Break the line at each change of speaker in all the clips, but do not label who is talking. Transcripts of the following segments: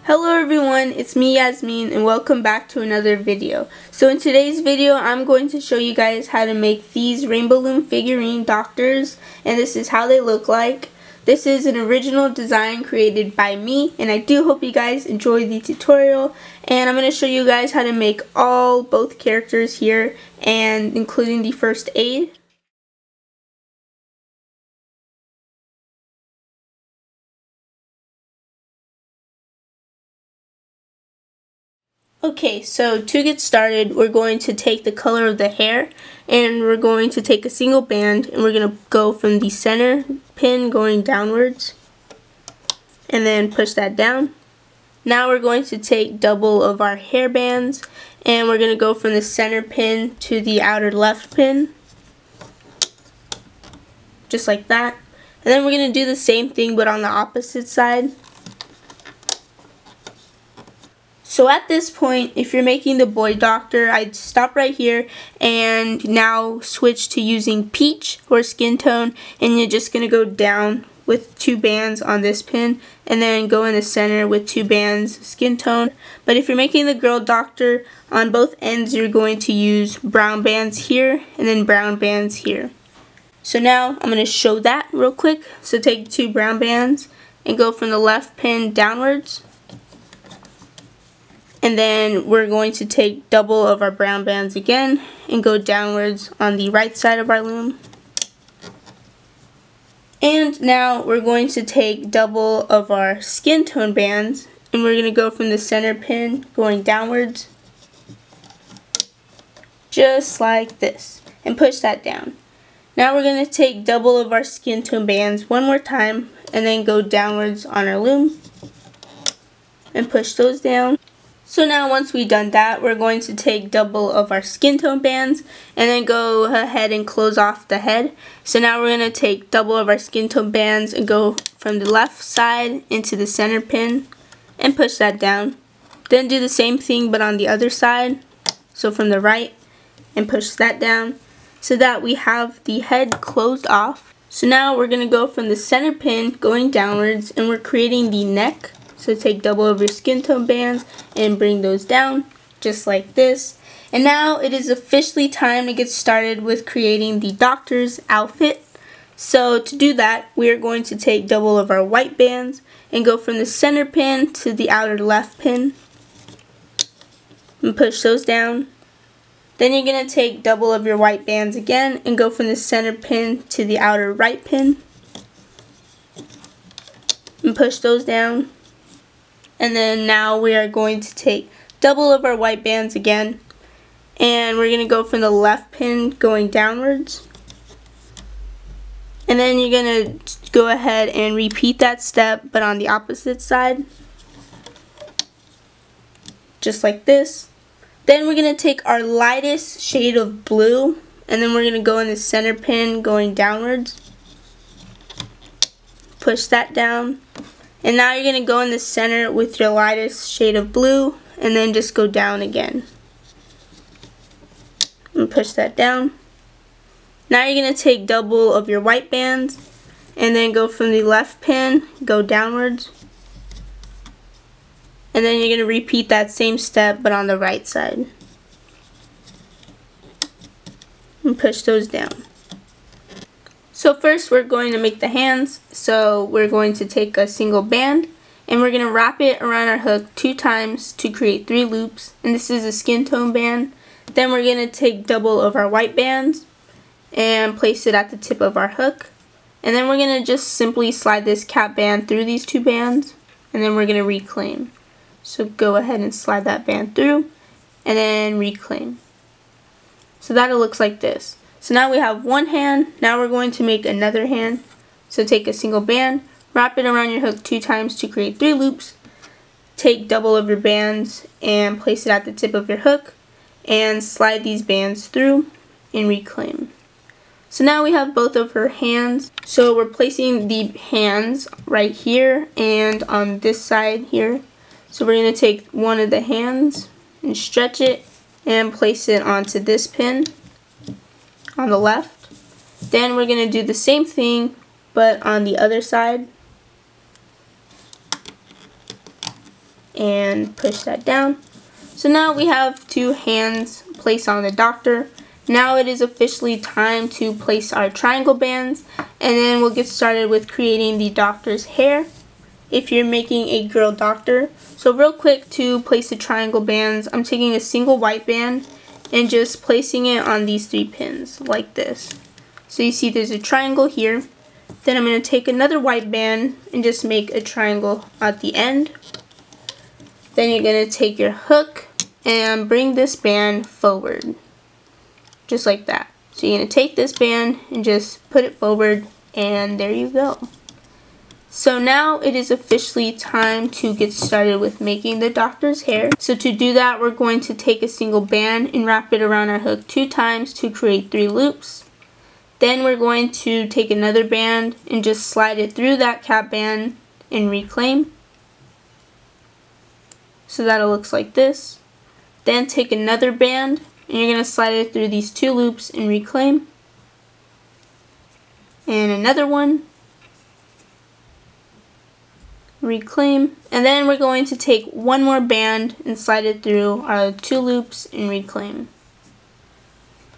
Hello everyone, it's me Yasmine and welcome back to another video. So in today's video I'm going to show you guys how to make these Rainbow Loom figurine doctors, and this is how they look like. This is an original design created by me, and I do hope you guys enjoy the tutorial, and I'm going to show you guys how to make both characters here, and including the first aid. Okay, so to get started, we're going to take the color of the hair, and we're going to take a single band, and we're going to go from the center pin going downwards, and then push that down. Now we're going to take double of our hair bands, and we're going to go from the center pin to the outer left pin, just like that. And then we're going to do the same thing but on the opposite side. So at this point, if you're making the boy doctor, I'd stop right here and now switch to using peach or skin tone, and you're just going to go down with 2 bands on this pin and then go in the center with 2 bands skin tone. But if you're making the girl doctor, on both ends you're going to use brown bands here and then brown bands here. So now I'm going to show that real quick. So take 2 brown bands and go from the left pin downwards. And then we're going to take double of our brown bands again and go downwards on the right side of our loom. And now we're going to take double of our skin tone bands, and we're going to go from the center pin going downwards, just like this, and push that down. Now we're going to take double of our skin tone bands one more time and then go downwards on our loom and push those down. So now once we've done that, we're going to take double of our skin tone bands and then go ahead and close off the head. So now we're going to take double of our skin tone bands and go from the left side into the center pin and push that down. Then do the same thing but on the other side, so from the right, and push that down so that we have the head closed off. So now we're going to go from the center pin going downwards, and we're creating the neck. So take double of your skin tone bands and bring those down, just like this. And now it is officially time to get started with creating the doctor's outfit. So to do that, we are going to take double of our white bands and go from the center pin to the outer left pin and push those down. Then you're going to take double of your white bands again and go from the center pin to the outer right pin and push those down. And then now we are going to take double of our white bands again, and we're going to go from the left pin going downwards. And then you're going to go ahead and repeat that step but on the opposite side, just like this. Then we're going to take our lightest shade of blue, and then we're going to go in the center pin going downwards, push that down. And now you're going to go in the center with your lightest shade of blue and then just go down again. And push that down. Now you're going to take double of your white bands and then go from the left pin, go downwards. And then you're going to repeat that same step but on the right side. And push those down. So first we're going to make the hands. So we're going to take a single band and we're going to wrap it around our hook 2 times to create 3 loops. And this is a skin tone band. Then we're going to take double of our white bands and place it at the tip of our hook. And then we're going to just simply slide this cap band through these 2 bands, and then we're going to reclaim. So go ahead and slide that band through and then reclaim. So that looks like this. So now we have one hand. Now we're going to make another hand. So take a single band, wrap it around your hook 2 times to create 3 loops. Take double of your bands and place it at the tip of your hook and slide these bands through and reclaim. So now we have both of her hands. So we're placing the hands right here and on this side here. So we're going to take one of the hands and stretch it and place it onto this pin on the left. Then we're going to do the same thing but on the other side. and push that down. So now we have two hands placed on the doctor. Now it is officially time to place our triangle bands, and then we'll get started with creating the doctor's hair if you're making a girl doctor. So real quick, to place the triangle bands, I'm taking a single white band and just placing it on these 3 pins like this. So you see there's a triangle here. Then I'm going to take another white band and just make a triangle at the end. Then you're going to take your hook and bring this band forward, just like that. So you're going to take this band and just put it forward, and there you go. So now it is officially time to get started with making the doctor's hair. So to do that, we're going to take a single band and wrap it around our hook 2 times to create 3 loops. Then we're going to take another band and just slide it through that cap band and reclaim. So that'll look like this. Then take another band and you're going to slide it through these 2 loops and reclaim. And another one. Reclaim. And then we're going to take one more band and slide it through our 2 loops and reclaim.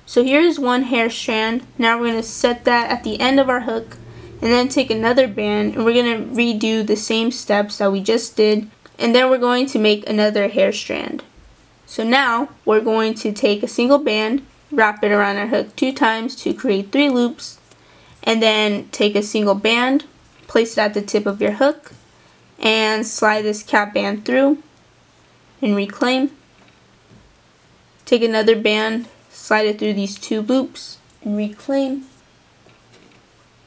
So here's one hair strand. Now we're going to set that at the end of our hook and then take another band and we're going to redo the same steps that we just did, and then we're going to make another hair strand. So now we're going to take a single band, wrap it around our hook 2 times to create 3 loops, and then take a single band, place it at the tip of your hook, and slide this cap band through and reclaim. Take another band, slide it through these 2 loops and reclaim.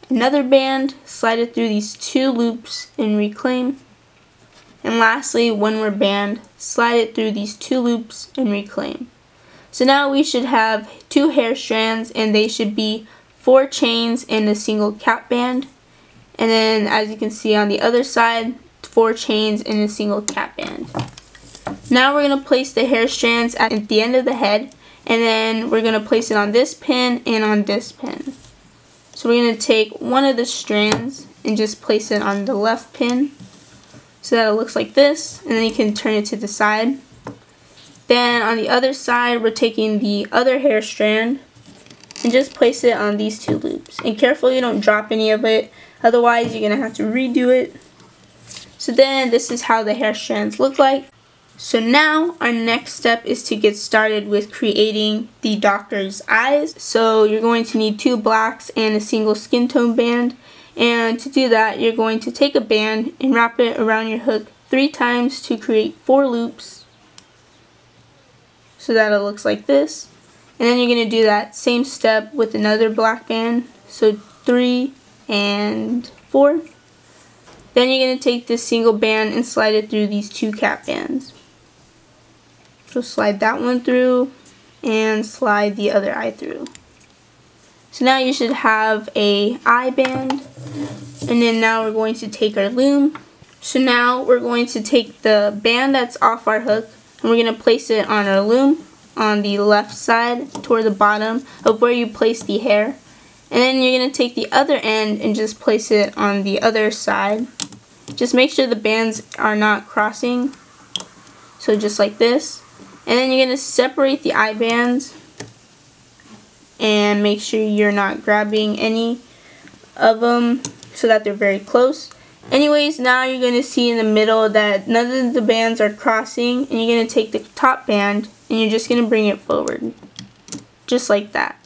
Another band, slide it through these 2 loops and reclaim. And lastly, one more band, slide it through these 2 loops and reclaim. So now we should have 2 hair strands, and they should be 4 chains and a single cap band. And then as you can see on the other side, 4 chains and a single cap band. Now we're going to place the hair strands at the end of the head, and then we're going to place it on this pin and on this pin. So we're going to take one of the strands and just place it on the left pin so that it looks like this, and then you can turn it to the side. Then on the other side, we're taking the other hair strand and just place it on these 2 loops. And careful you don't drop any of it, otherwise you're going to have to redo it. So then this is how the hair strands look like. So now our next step is to get started with creating the doctor's eyes. So you're going to need 2 blacks and a single skin tone band. And to do that, you're going to take a band and wrap it around your hook 3 times to create 4 loops. So that it looks like this. And then you're going to do that same step with another black band. So 3 and 4. Then you're going to take this single band and slide it through these 2 cap bands. So slide that one through and slide the other eye through. So now you should have a eye band, and then now we're going to take our loom. So now we're going to take the band that's off our hook and we're going to place it on our loom on the left side toward the bottom of where you place the hair. And then you're going to take the other end and just place it on the other side. Just make sure the bands are not crossing. So just like this. And then you're going to separate the eye bands and make sure you're not grabbing any of them so that they're very close. Anyways, now you're going to see in the middle that none of the bands are crossing, and you're going to take the top band and you're just going to bring it forward. Just like that.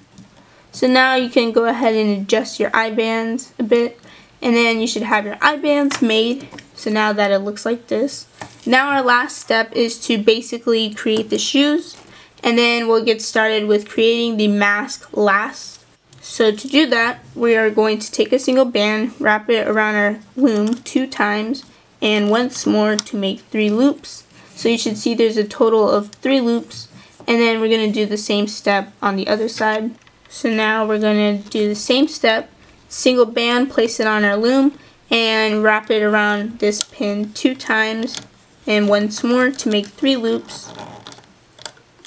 So now you can go ahead and adjust your eye bands a bit, and then you should have your eye bands made. So now that it looks like this. Now our last step is to basically create the shoes, and then we'll get started with creating the mask last. So to do that, we are going to take a single band, wrap it around our loom 2 times, and once more to make 3 loops. So you should see there's a total of 3 loops, and then we're going to do the same step on the other side. So now we're going to do the same step, single band, place it on our loom, and wrap it around this pin 2 times, and once more to make 3 loops.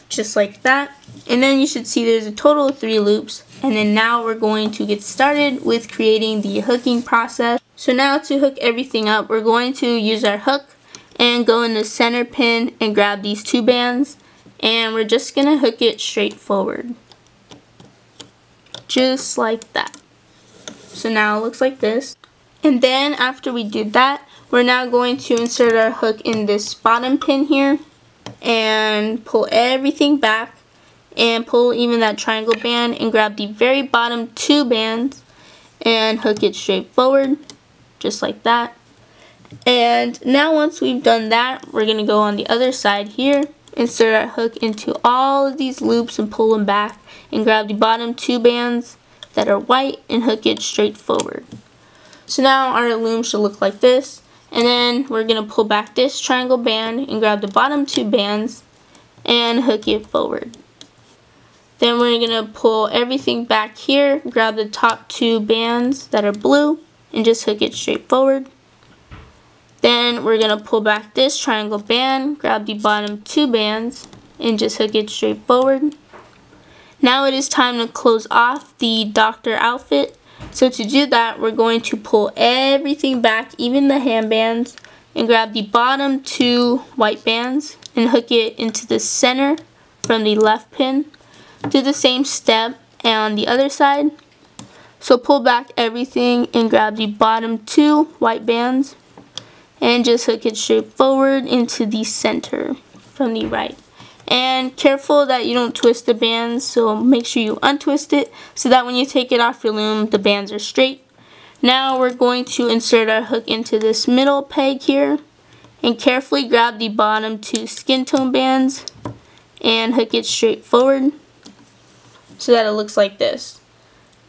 Just like that. And then you should see there's a total of 3 loops. And then now we're going to get started with creating the hooking process. So now to hook everything up, we're going to use our hook and go in the center pin and grab these 2 bands, and we're just gonna hook it straight forward. Just like that. So now it looks like this. And then after we do that, we're now going to insert our hook in this bottom pin here and pull everything back and pull even that triangle band and grab the very bottom 2 bands and hook it straight forward, just like that. And now once we've done that, we're going to go on the other side here, insert our hook into all of these loops and pull them back and grab the bottom 2 bands that are white and hook it straight forward. So now our loom should look like this, and then we're going to pull back this triangle band and grab the bottom 2 bands and hook it forward. Then we're going to pull everything back here, grab the top 2 bands that are blue and just hook it straight forward. Then we're going to pull back this triangle band, grab the bottom 2 bands and just hook it straight forward. Now it is time to close off the doctor outfit. So to do that, we're going to pull everything back, even the handbands, and grab the bottom 2 white bands and hook it into the center from the left pin. Do the same step on the other side. So pull back everything and grab the bottom 2 white bands and just hook it straight forward into the center from the right. And careful that you don't twist the bands, so make sure you untwist it so that when you take it off your loom, the bands are straight. Now we're going to insert our hook into this middle peg here and carefully grab the bottom 2 skin tone bands and hook it straight forward so that it looks like this.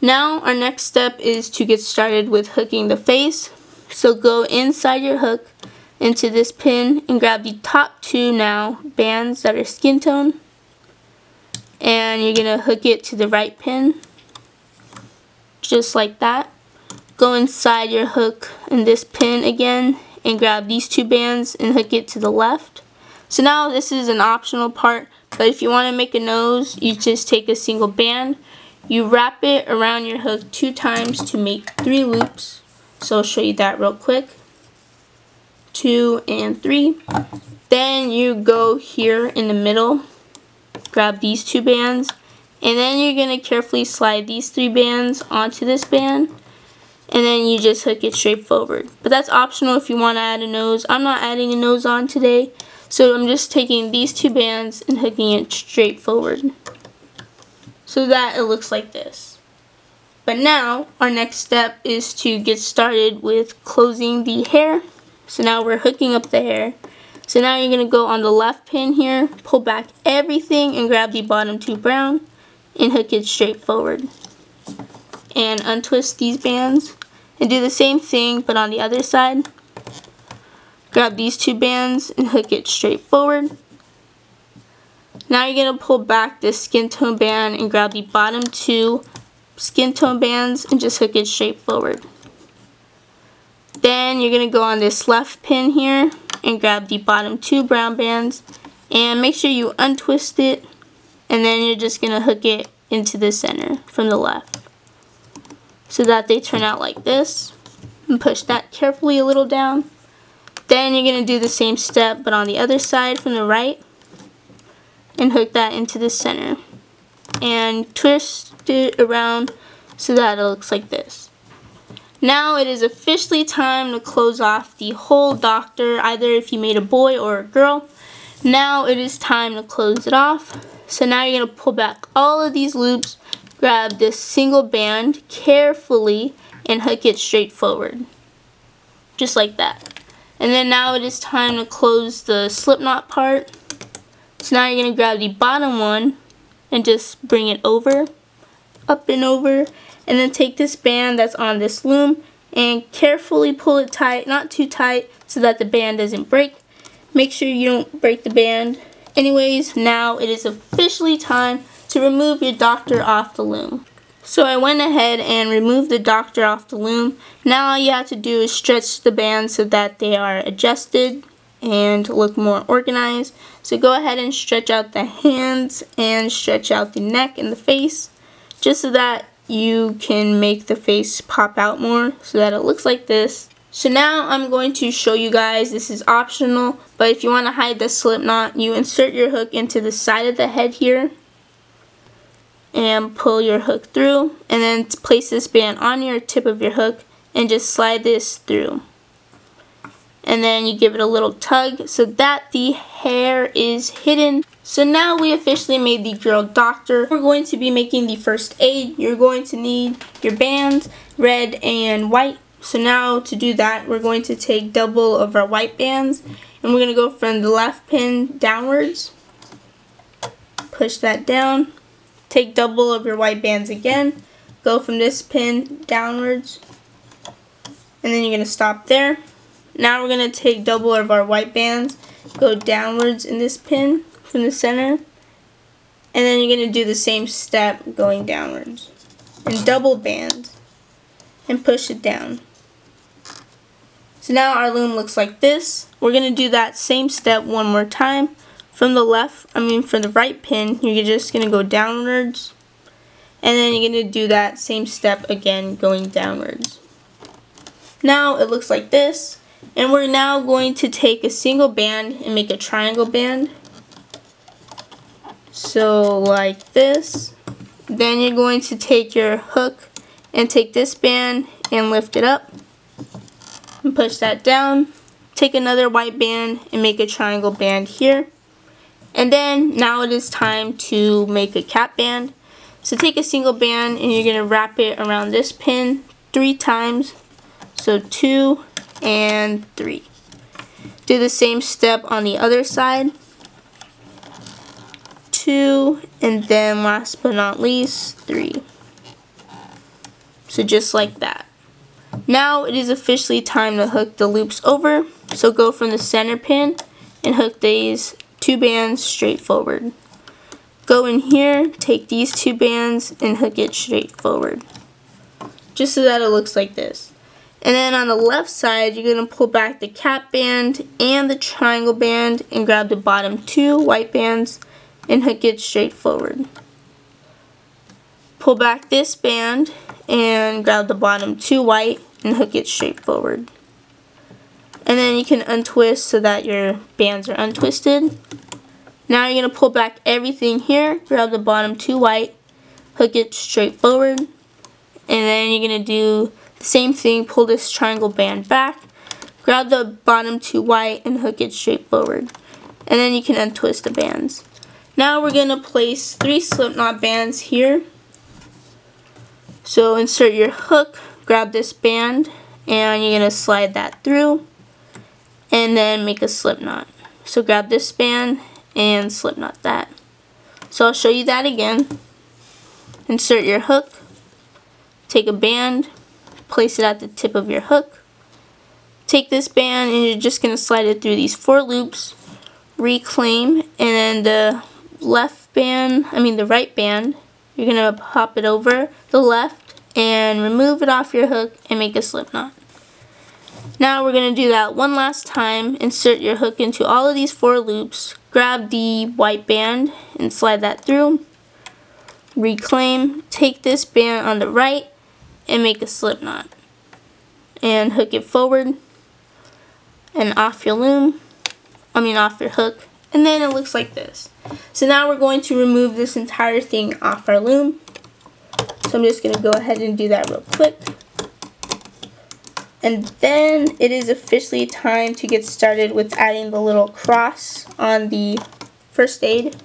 Now our next step is to get started with hooking the face. So go inside your hook into this pin and grab the top 2 now bands that are skin tone, and you're going to hook it to the right pin just like that. Go inside your hook in this pin again and grab these 2 bands and hook it to the left. So now this is an optional part, but if you want to make a nose, you just take a single band, you wrap it around your hook 2 times to make 3 loops. So I'll show you that real quick. 2 and 3. Then you go here in the middle, grab these 2 bands, and then you're going to carefully slide these 3 bands onto this band, and then you just hook it straight forward. But that's optional if you want to add a nose. I'm not adding a nose on today, so I'm just taking these 2 bands and hooking it straight forward so that it looks like this. But now our next step is to get started with closing the hair. So now we're hooking up the hair. So now you're going to go on the left pin here, pull back everything and grab the bottom 2 brown and hook it straight forward. And untwist these bands and do the same thing but on the other side. Grab these 2 bands and hook it straight forward. Now you're going to pull back this skin tone band and grab the bottom 2 skin tone bands and just hook it straight forward. Then you're going to go on this left pin here and grab the bottom 2 brown bands and make sure you untwist it, and then you're just going to hook it into the center from the left so that they turn out like this, and push that carefully a little down. Then you're going to do the same step but on the other side from the right and hook that into the center and twist it around so that it looks like this. Now it is officially time to close off the whole doctor, either if you made a boy or a girl. Now it is time to close it off. So now you're going to pull back all of these loops, grab this single band carefully and hook it straight forward. Just like that. And then now it is time to close the Slipknot part. So now you're going to grab the bottom one and just bring it over, up and over. And then take this band that's on this loom and carefully pull it tight, not too tight so that the band doesn't break. Make sure you don't break the band. Anyways, now it is officially time to remove your doctor off the loom. So I went ahead and removed the doctor off the loom. Now all you have to do is stretch the band so that they are adjusted and look more organized. So go ahead and stretch out the hands and stretch out the neck and the face just so that you can make the face pop out more so that it looks like this. So now I'm going to show you guys, this is optional, but if you want to hide the slip knot, you insert your hook into the side of the head here and pull your hook through, and then place this band on your tip of your hook and just slide this through. And then you give it a little tug so that the hair is hidden. So now we officially made the girl doctor. We're going to be making the first aid. You're going to need your bands, red and white. So now to do that, we're going to take double of our white bands and we're going to go from the left pin downwards. Push that down. Take double of your white bands again. Go from this pin downwards. And then you're going to stop there. Now we're going to take double of our white bands, go downwards in this pin from the center. And then you're going to do the same step going downwards. And double bands. And push it down. So now our loom looks like this. We're going to do that same step one more time. From the from the right pin, you're just going to go downwards. And then you're going to do that same step again going downwards. Now it looks like this. And we're now going to take a single band and make a triangle band. So like this. Then you're going to take your hook and take this band and lift it up. And push that down. Take another white band and make a triangle band here. And then now it is time to make a cap band. So take a single band and you're going to wrap it around this pin 3 times. So 2 and 3. Do the same step on the other side. 2 and then last but not least 3. So just like that. Now it is officially time to hook the loops over. So go from the center pin and hook these 2 bands straight forward. Go in here, take these 2 bands and hook it straight forward. Just so that it looks like this. And then on the left side, you're going to pull back the cap band and the triangle band and grab the bottom 2 white bands and hook it straight forward. Pull back this band and grab the bottom 2 white and hook it straight forward. And then you can untwist so that your bands are untwisted. Now you're going to pull back everything here, grab the bottom 2 white, hook it straight forward. And then you're going to do the same thing, pull this triangle band back, grab the bottom 2 white and hook it straight forward. And then you can untwist the bands. Now we're going to place 3 Slipknot bands here. So insert your hook, grab this band, and you're going to slide that through, and then make a slip knot. So grab this band and slip knot that. So I'll show you that again. Insert your hook, take a band, place it at the tip of your hook, take this band and you're just going to slide it through these 4 loops, reclaim, and then the right band, you're going to pop it over the left and remove it off your hook and make a slip knot. Now we're going to do that one last time. Insert your hook into all of these 4 loops, grab the white band and slide that through, reclaim, take this band on the right and make a slip knot. And hook it forward and off your off your hook. And then it looks like this. So now we're going to remove this entire thing off our loom. So I'm just going to go ahead and do that real quick. And then it is officially time to get started with adding the little cross on the first aid.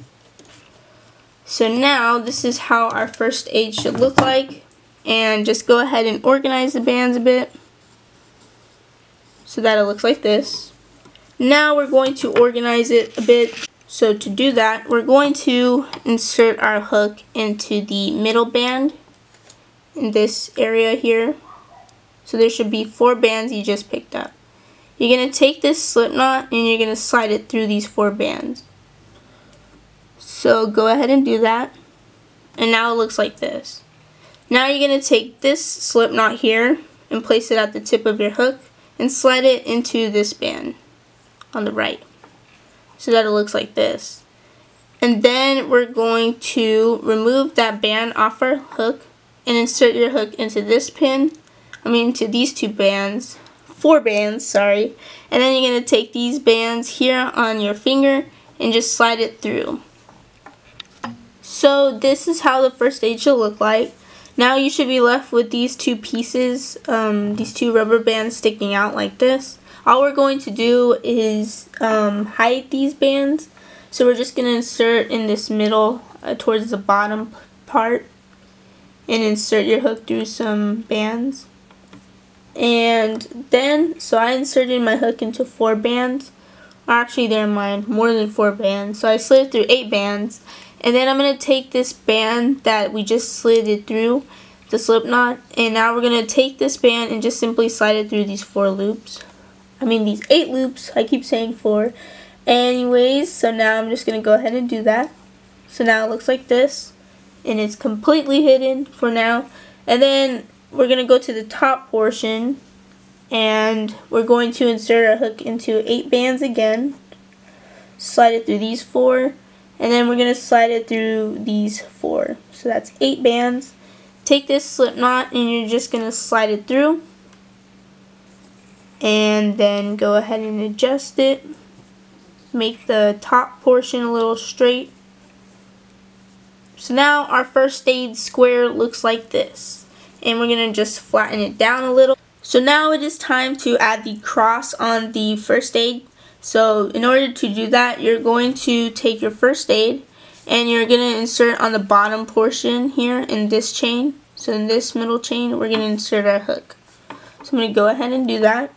So now this is how our first aid should look like. And just go ahead and organize the bands a bit so that it looks like this. Now we're going to organize it a bit. So to do that, we're going to insert our hook into the middle band in this area here. So there should be 4 bands you just picked up. You're going to take this slip knot and you're going to slide it through these 4 bands. So go ahead and do that. And now it looks like this. Now you're going to take this slip knot here and place it at the tip of your hook and slide it into this band on the right so that it looks like this. And then we're going to remove that band off our hook and insert your hook into this pin, into these 2 bands 4 bands, sorry. And then you're going to take these bands here on your finger and just slide it through. So this is how the first aid should look like. Now you should be left with these 2 pieces, these 2 rubber bands sticking out like this. All we're going to do is hide these bands. So we're just going to insert in this middle towards the bottom part and insert your hook through some bands. And then, so I inserted my hook into 4 bands. Actually, they're mine, more than 4 bands. So I slid it through 8 bands. And then I'm going to take this band that we just slid it through, the Slipknot, and now we're going to take this band and just simply slide it through these 4 loops. I mean these 8 loops, I keep saying 4. Anyways, so now I'm just going to go ahead and do that. So now it looks like this, and it's completely hidden for now. And then we're going to go to the top portion, and we're going to insert our hook into 8 bands again. Slide it through these 4. And then we're going to slide it through these 4. So that's 8 bands. Take this slip knot and you're just going to slide it through. And then go ahead and adjust it. Make the top portion a little straight. So now our first aid square looks like this. And we're going to just flatten it down a little. So now it is time to add the cross on the first aid. So in order to do that, you're going to take your first aid and you're going to insert on the bottom portion here in this chain. So in this middle chain, we're going to insert our hook. So I'm going to go ahead and do that.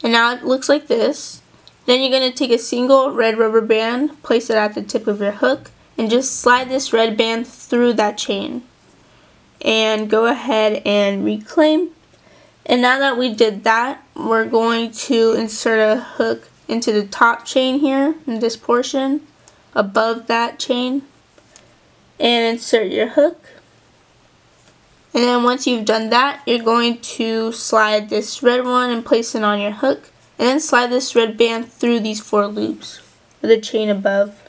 And now it looks like this. Then you're going to take a single red rubber band, place it at the tip of your hook, and just slide this red band through that chain. And go ahead and reclaim. And now that we did that, we're going to insert a hook into the top chain here, in this portion, above that chain, and insert your hook. And then once you've done that, you're going to slide this red one and place it on your hook, and then slide this red band through these 4 loops of the chain above.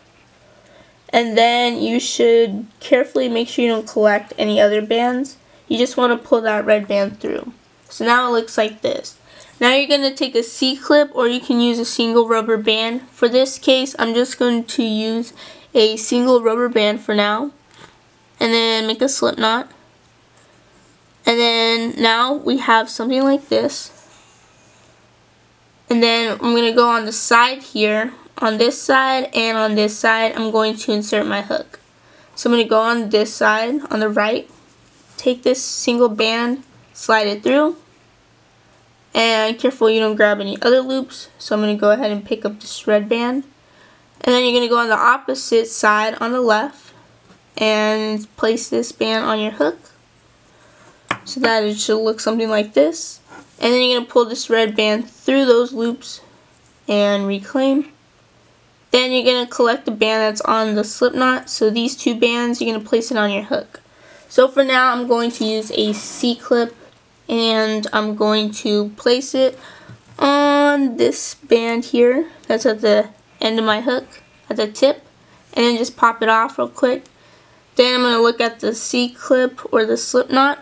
And then you should carefully make sure you don't collect any other bands. You just want to pull that red band through. So now it looks like this. Now you're going to take a C-clip, or you can use a single rubber band. For this case, I'm just going to use a single rubber band for now. And then make a slip knot. And then now we have something like this. And then I'm going to go on the side here. On this side and on this side, I'm going to insert my hook. So I'm going to go on this side, on the right. Take this single band, slide it through. And careful you don't grab any other loops. So I'm going to go ahead and pick up this red band. And then you're going to go on the opposite side on the left. And place this band on your hook. So that it should look something like this. And then you're going to pull this red band through those loops. And reclaim. Then you're going to collect the band that's on the slip knot. So these 2 bands, you're going to place it on your hook. So for now, I'm going to use a C-clip. And I'm going to place it on this band here that's at the end of my hook, at the tip, and then just pop it off real quick. Then I'm going to look at the C-clip or the slip knot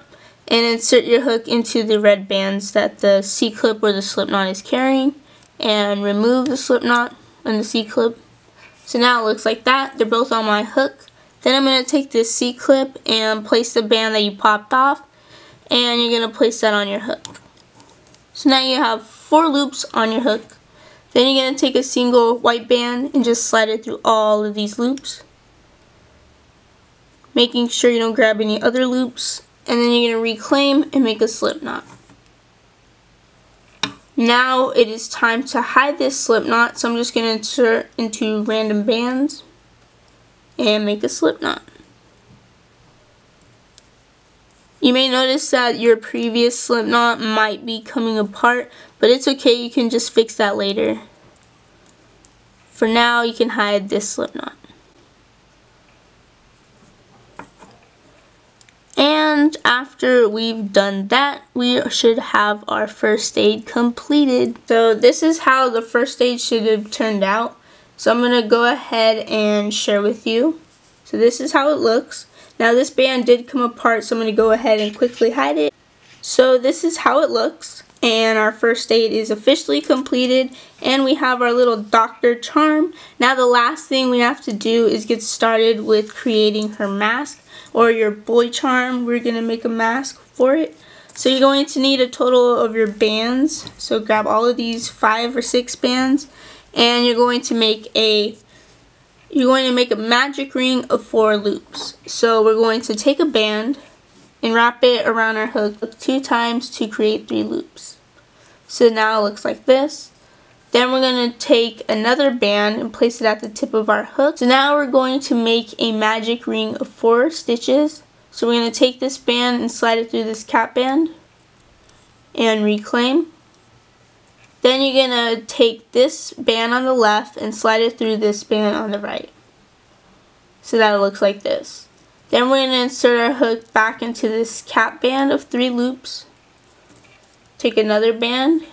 and insert your hook into the red bands that the C-clip or the slip knot is carrying, and remove the slip knot and the C-clip. So now it looks like that. They're both on my hook. Then I'm going to take this C-clip and place the band that you popped off, and you're going to place that on your hook. So now you have 4 loops on your hook. Then you're going to take a single white band and just slide it through all of these loops, making sure you don't grab any other loops. And then you're going to reclaim and make a slip knot. Now it is time to hide this slip knot, so I'm just going to insert into random bands and make a slip knot. You may notice that your previous slip knot might be coming apart, but it's okay, you can just fix that later. For now, you can hide this slip knot. And after we've done that, we should have our first aid completed. So this is how the first aid should have turned out. So I'm going to go ahead and share with you. So this is how it looks. Now this band did come apart, so I'm going to go ahead and quickly hide it. So this is how it looks. And our first aid is officially completed, and we have our little doctor charm. Now the last thing we have to do is get started with creating her mask, or your boy charm. We're going to make a mask for it. So you're going to need a total of your bands. So grab all of these 5 or 6 bands, and you're going to make a magic ring of 4 loops. So we're going to take a band and wrap it around our hook 2 times to create 3 loops. So now it looks like this. Then we're going to take another band and place it at the tip of our hook. So now we're going to make a magic ring of 4 stitches. So we're going to take this band and slide it through this cap band and reclaim. Then you're going to take this band on the left and slide it through this band on the right. So that it looks like this. Then we're going to insert our hook back into this cap band of 3 loops. Take another band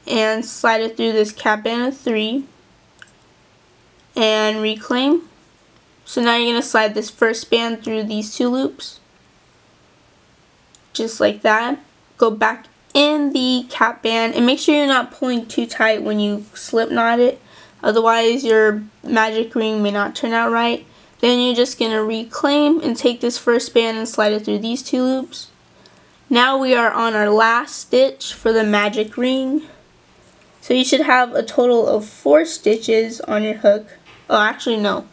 and slide it through this cap band of 3 and reclaim. So now you're going to slide this first band through these 2 loops, just like that. Go back in the cap band and make sure you're not pulling too tight when you slip knot it, otherwise your magic ring may not turn out right. Then you're just going to reclaim and take this first band and slide it through these 2 loops. Now we are on our last stitch for the magic ring. So you should have a total of 4 stitches on your hook. Oh, actually no.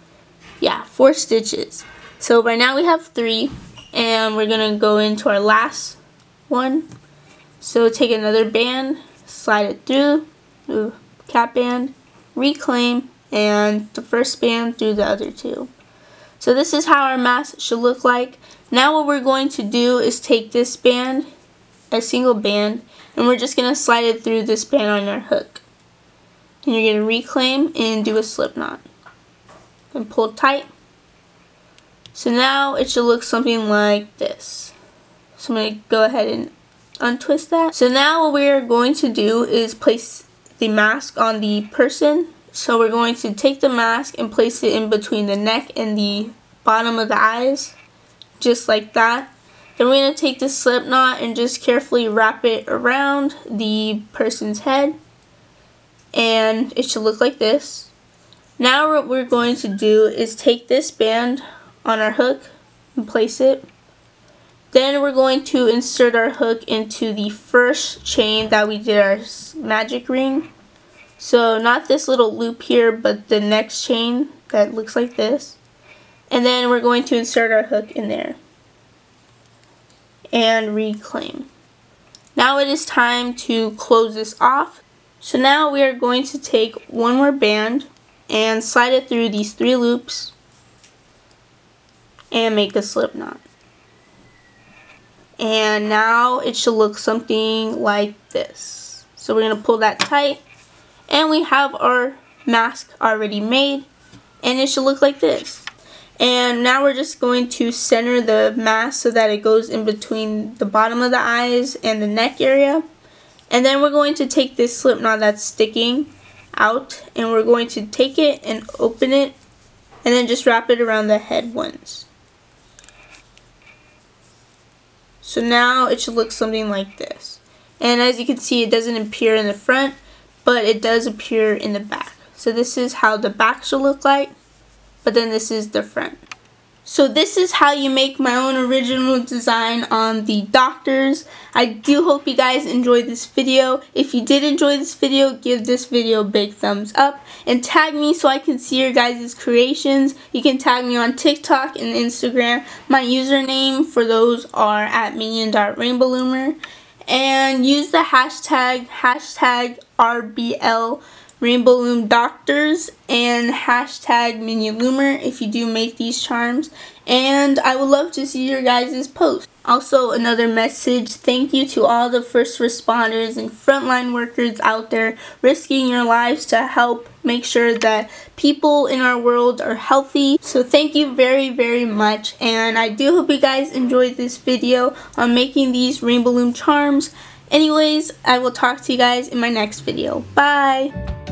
Yeah, 4 stitches. So right now we have 3, and we're going to go into our last one. So take another band, slide it through the cap band, reclaim, and the first band through the other 2. So this is how our mask should look like. Now what we're going to do is take this band, a single band, and we're just going to slide it through this band on our hook. And you're going to reclaim and do a slip knot. And pull tight. So now it should look something like this. So I'm going to go ahead and untwist that. So now what we're going to do is place the mask on the person. So we're going to take the mask and place it in between the neck and the bottom of the eyes, just like that. Then we're going to take the slip knot and just carefully wrap it around the person's head, and it should look like this. Now what we're going to do is take this band on our hook and place it. Then we're going to insert our hook into the first chain that we did our magic ring. So not this little loop here, but the next chain that looks like this. And then we're going to insert our hook in there and reclaim. Now it is time to close this off. So now we are going to take one more band and slide it through these 3 loops and make a slip knot. And now it should look something like this. So we're going to pull that tight, and we have our mask already made, and it should look like this. And now we're just going to center the mask so that it goes in between the bottom of the eyes and the neck area. And then we're going to take this slip knot that's sticking out, and we're going to take it and open it, and then just wrap it around the head once. So now it should look something like this. And as you can see, it doesn't appear in the front, but it does appear in the back. So this is how the back should look like, but then this is the front. So this is how you make my own original design on the doctors. I do hope you guys enjoyed this video. If you did enjoy this video, give this video a big thumbs up and tag me so I can see your guys' creations. You can tag me on TikTok and Instagram. My username for those are at minion.rainbowloomer. And use the hashtag RBL Rainbow Loom Doctors and hashtag Minion Loomer if you do make these charms, and I would love to see your guys' posts. Also, another message, thank you to all the first responders and frontline workers out there risking your lives to help make sure that people in our world are healthy. So thank you very, very much, and I do hope you guys enjoyed this video on making these Rainbow Loom charms. Anyways, I will talk to you guys in my next video. Bye!